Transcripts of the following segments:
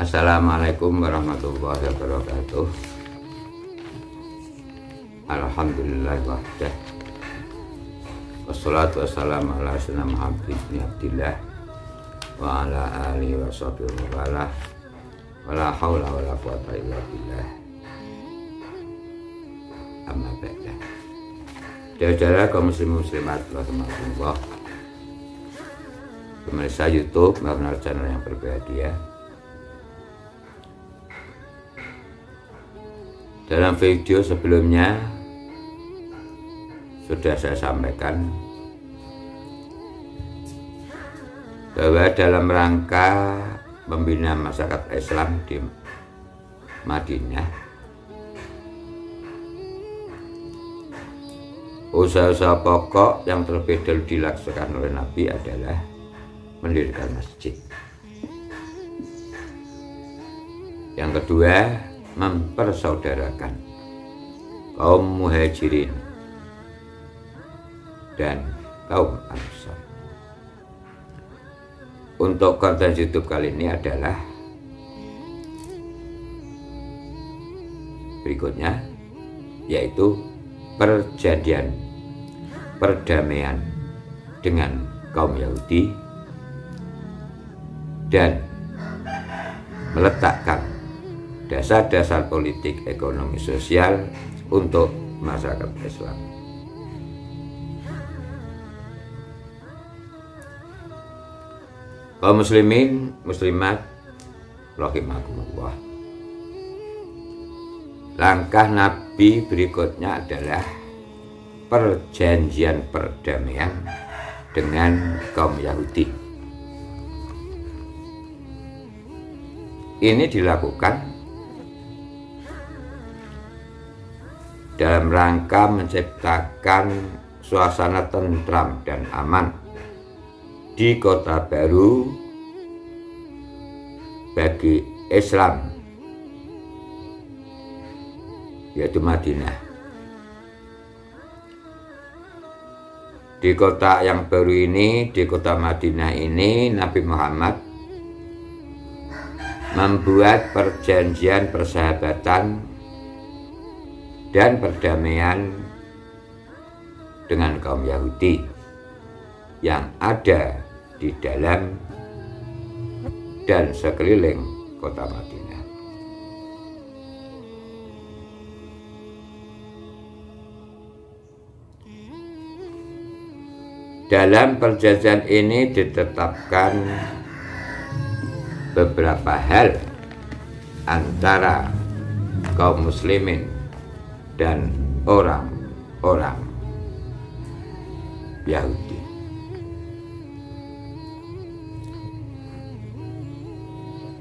Assalamualaikum warahmatullahi wabarakatuh. Alhamdulillah wahdah. Wassalatu wassalamu ala sayyidina Muhammad bin Abdillah wa ala alihi wa sahbihi wa wala. Wala haula wala quwata illa billah. Amma ba'da. Saudara kaum muslimat rahimahullah. Pemirsa YouTube maupun channel yang berbahagia. Dalam video sebelumnya sudah saya sampaikan bahwa dalam rangka membina masyarakat Islam di Madinah, usaha-usaha pokok yang terlebih dahulu dilaksanakan oleh Nabi adalah mendirikan masjid. Yang kedua, mempersaudarakan kaum muhajirin dan kaum ansar. Untuk konten YouTube kali ini adalah berikutnya, yaitu perjanjian perdamaian dengan kaum Yahudi dan meletakkan dasar-dasar politik, ekonomi, sosial untuk masyarakat Islam. Kaum muslimin, muslimat rahimakumullah. Langkah Nabi berikutnya adalah perjanjian perdamaian dengan kaum Yahudi. Ini dilakukan dalam rangka menciptakan suasana tentram dan aman di kota baru bagi Islam, yaitu Madinah. Di kota yang baru ini, di kota Madinah ini, Nabi Muhammad membuat perjanjian persahabatan dan perdamaian dengan kaum Yahudi yang ada di dalam dan sekeliling kota Madinah. Dalam perjanjian ini ditetapkan beberapa hal antara kaum muslimin dan orang-orang Yahudi.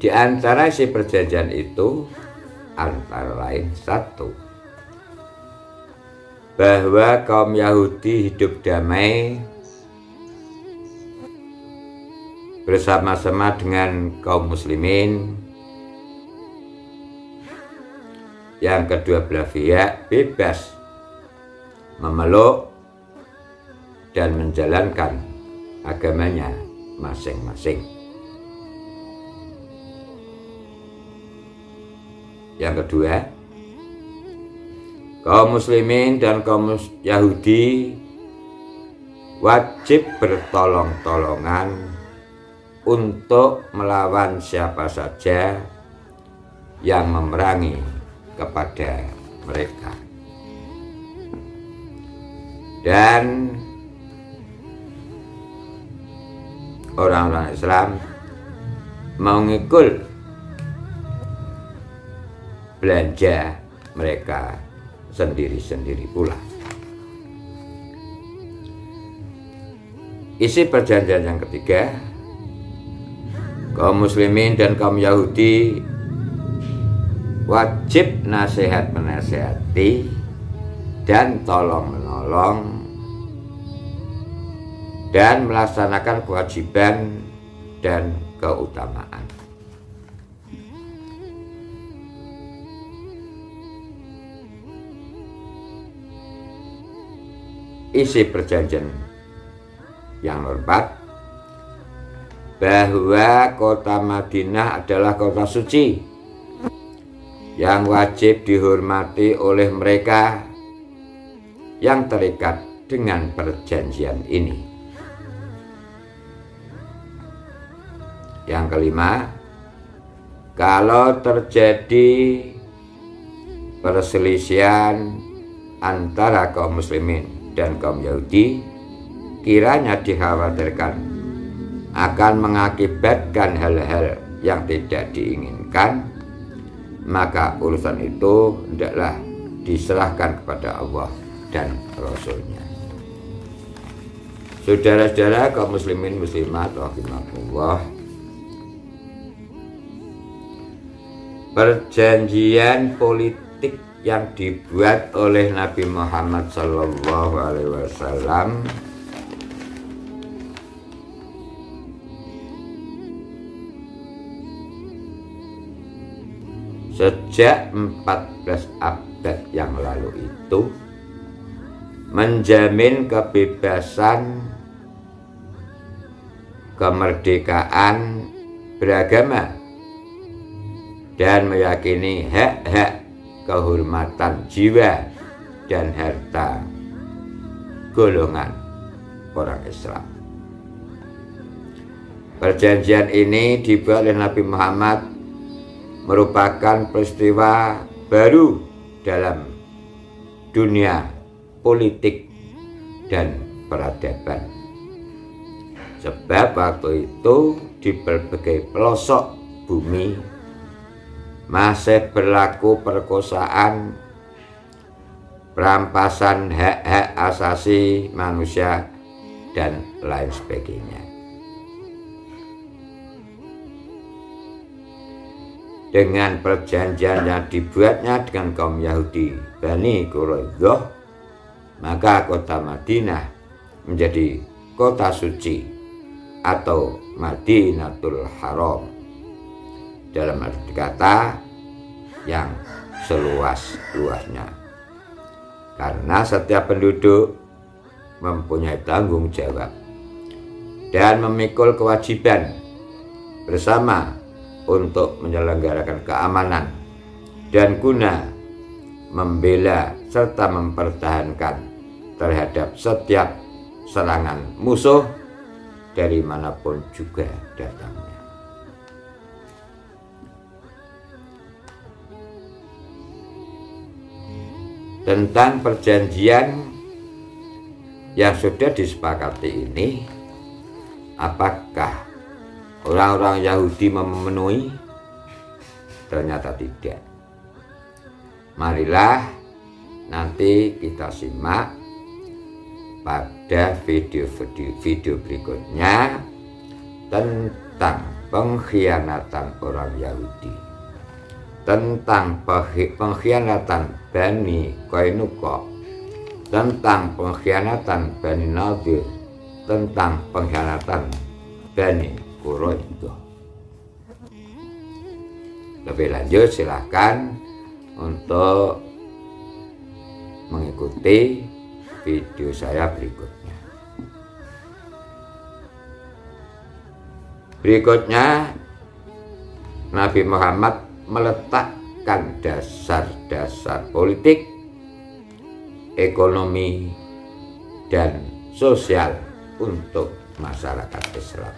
Di antara isi perjanjian itu antara lain satu, bahwa kaum Yahudi hidup damai bersama-sama dengan kaum muslimin. Yang kedua, belah pihak bebas memeluk dan menjalankan agamanya masing-masing. Yang kedua, kaum muslimin dan kaum Yahudi wajib bertolong-tolongan untuk melawan siapa saja yang memerangi kepada mereka, dan orang-orang Islam mengikul belanja mereka sendiri-sendiri pula. Isi perjanjian yang ketiga, kaum muslimin dan kaum Yahudi wajib nasihat menasihati dan tolong menolong dan melaksanakan kewajiban dan keutamaan. Isi perjanjian yang nomor 4, bahwa kota Madinah adalah kota suci yang wajib dihormati oleh mereka yang terikat dengan perjanjian ini. Yang kelima, kalau terjadi perselisihan antara kaum muslimin dan kaum Yahudi, kiranya dikhawatirkan akan mengakibatkan hal-hal yang tidak diinginkan, maka urusan itu hendaklah diserahkan kepada Allah dan Rasulnya. Saudara-saudara kaum muslimin muslimat rahimakumullah, perjanjian politik yang dibuat oleh Nabi Muhammad SAW sejak 14 abad yang lalu itu menjamin kebebasan, kemerdekaan beragama, dan meyakini hak-hak kehormatan jiwa dan harta golongan orang Islam. Perjanjian ini dibuat oleh Nabi Muhammad merupakan peristiwa baru dalam dunia politik dan peradaban. Sebab waktu itu di berbagai pelosok bumi masih berlaku perkosaan, perampasan hak-hak asasi manusia, dan lain sebagainya. Dengan perjanjian yang dibuatnya dengan kaum Yahudi Bani Quraidah, maka kota Madinah menjadi kota suci atau Madinatul Haram, dalam arti kata yang seluas-luasnya, karena setiap penduduk mempunyai tanggung jawab dan memikul kewajiban bersama untuk menyelenggarakan keamanan dan guna membela serta mempertahankan terhadap setiap serangan musuh dari manapun juga datangnya. Tentang perjanjian yang sudah disepakati ini, apakah orang-orang Yahudi memenuhi? Ternyata tidak. Marilah nanti kita simak pada video berikutnya tentang pengkhianatan orang Yahudi, tentang pengkhianatan Bani Qainuqa, tentang pengkhianatan Bani Nadir, tentang pengkhianatan Bani Quraidah. Lebih lanjut silahkan untuk mengikuti video saya berikutnya. Berikutnya, Nabi Muhammad meletakkan dasar-dasar politik, ekonomi, dan sosial untuk masyarakat Islam.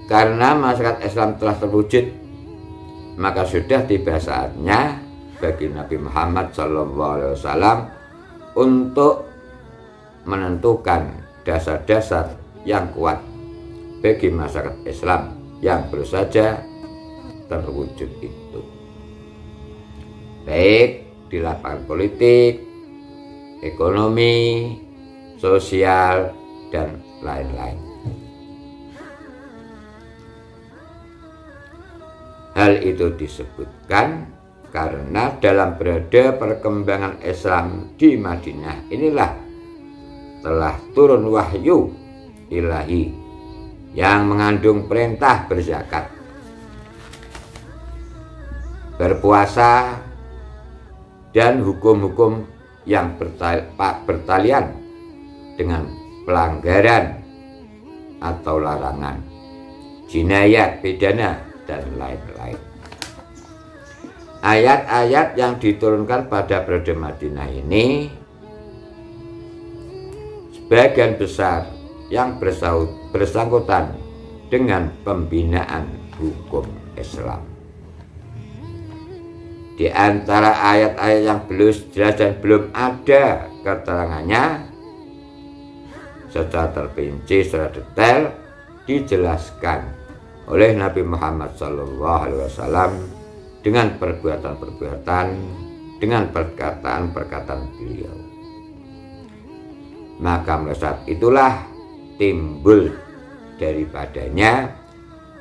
Karena masyarakat Islam telah terwujud, maka sudah tiba saatnya bagi Nabi Muhammad SAW untuk menentukan dasar-dasar yang kuat bagi masyarakat Islam yang baru saja terwujud itu, baik di lapangan politik, ekonomi, sosial, dan lain-lain. Hal itu disebutkan karena dalam periode perkembangan Islam di Madinah inilah telah turun wahyu ilahi yang mengandung perintah berzakat, berpuasa, dan hukum-hukum yang bertalian dengan pelanggaran atau larangan, jinayat, pidana, dan lain-lain. Ayat-ayat yang diturunkan pada periode Madinah ini sebagian besar yang bersangkutan dengan pembinaan hukum Islam. Di antara ayat-ayat yang belum jelas dan belum ada keterangannya secara terperinci, secara detail dijelaskan oleh Nabi Muhammad SAW dengan perbuatan-perbuatan, dengan perkataan-perkataan beliau. Maka mulai saat itulah timbul daripadanya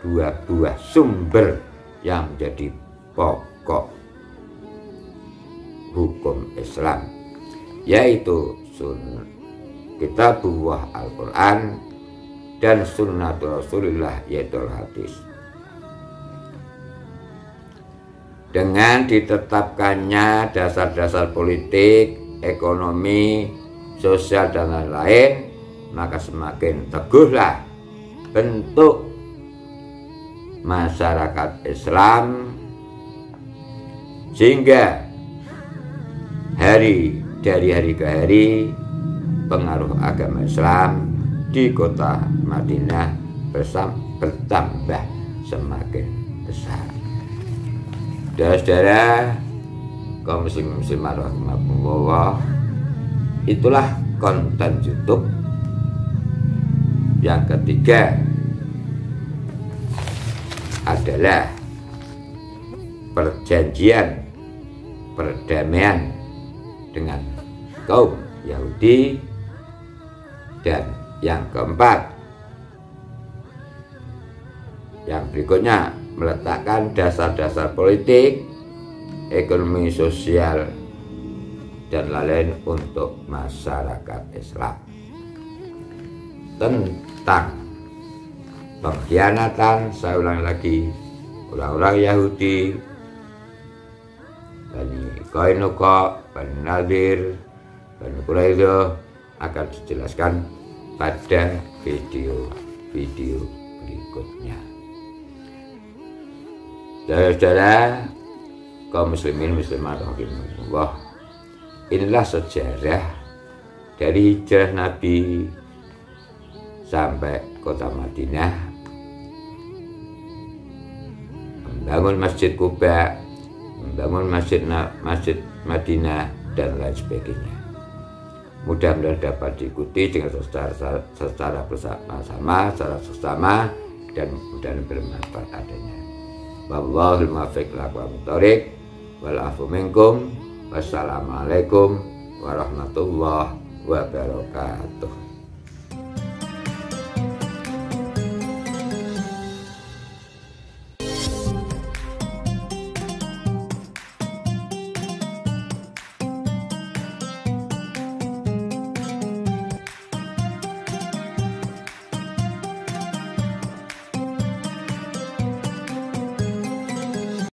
dua buah sumber yang menjadi pokok hukum Islam, yaitu Kitabullah Al-Quran dan Sunnatul Rasulullah yaitu hadis. Dengan ditetapkannya dasar-dasar politik, ekonomi, sosial dan lain-lain, maka semakin teguhlah bentuk masyarakat Islam, sehingga dari hari ke hari pengaruh agama Islam di kota Madinah bertambah semakin besar. Saudara-saudara kaum muslimin rahimahumullah, itulah konten YouTube yang ketiga adalah perjanjian perdamaian dengan kaum Yahudi, dan yang keempat, yang berikutnya meletakkan dasar-dasar politik, ekonomi, sosial, dan lain-lain untuk masyarakat Islam. Tentang pengkhianatan, saya ulangi lagi, orang-orang Yahudi, Bani Qainuqa, Bani Nadir, Bani Quraidah akan dijelaskan pada video berikutnya. Saudara-saudara kaum muslimin muslimat rahimahullah, inilah sejarah dari hijrah Nabi sampai kota Madinah, membangun Masjid Quba, membangun Masjid Madinah, dan lain sebagainya. Mudah-mudahan dapat diikuti dengan secara bersama-sama, secara sesama, dan mudah-mudahan bermanfaat adanya. Wallahul muwaffiq ila thoriq wal afu minkum. Wassalamualaikum warahmatullahi wabarakatuh.